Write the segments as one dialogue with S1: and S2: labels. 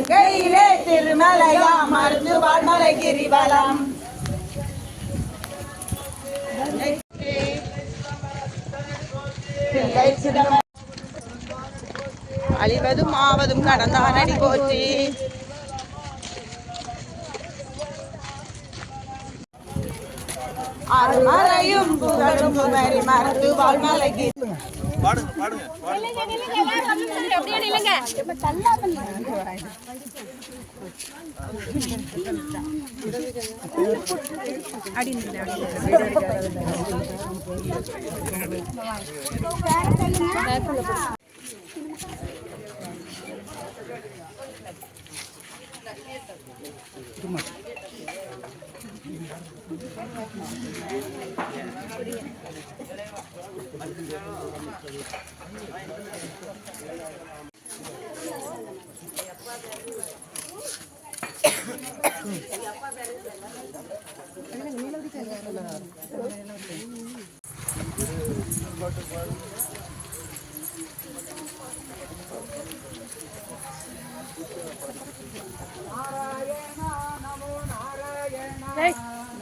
S1: கையிலே திருமலையா மருந்து வாழ்மலை கிரிவலம் அழிவதும் ஆவதும் கடந்தானடி போற்றி. அருமறையும் புகழும் குமரி மருந்து வாழ்மலை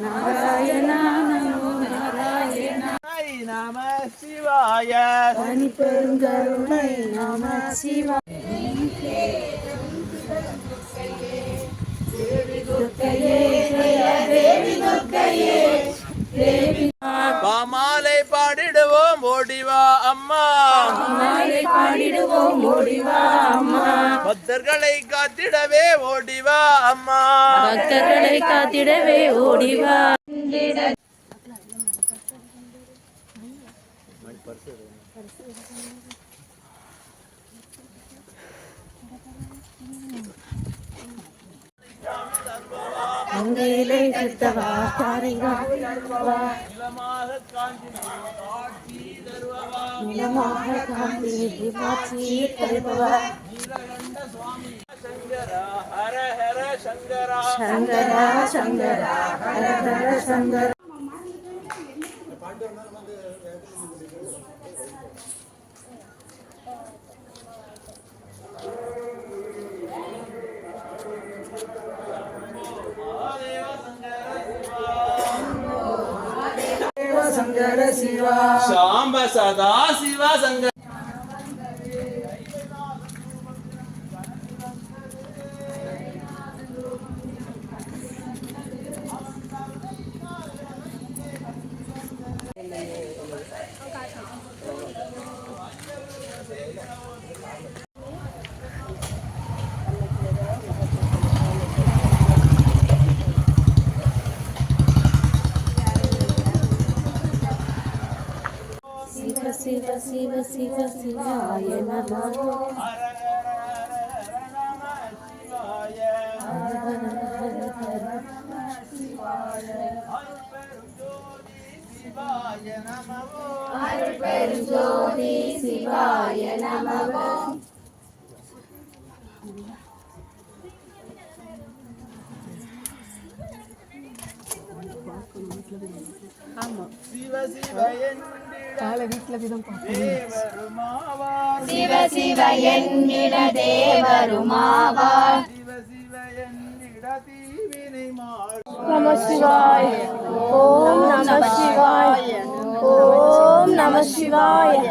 S1: நாராயணா நமோ நாராயணா நம சிவாய தனி பெருங்கருணை நம சிவாய
S2: பாமாலை பாடிடுவோம் ஓடிவா அம்மா,
S1: பாமாலை பாடிடுவோம் ஓடிவா அம்மா,
S2: பக்தர்களை காத்திடவே ஓடிவா அம்மா,
S1: பக்தர்களை காத்திடவே ஓடிவா. அங்கேலே கிட்டவா தாரிவா நிலமாக காந்தி மாற்றி தருபவா
S2: சங்கரா ஹர ஹர சங்கரா
S1: சங்கரா சங்கரா ஹர ஹர சங்கரா. சங்கர சிவா
S2: சாம்ப சதா சிவ சங்கர
S1: சிவ சிவ சிவ சிவாய நமः. அருட்பெருஞ்சோதி சிவாய நமः. ஆமா
S2: சிவ சிவ
S1: காலை வீட்டுல விதம்
S2: தேவருமாவார்,
S1: சிவ சிவ என்னிட தேவருமாவார்.
S2: சிவ சிவ என்னிட தீவினை மாள்.
S1: நம சிவாய ஓம் நம சிவாய ஓம் நம சிவாய.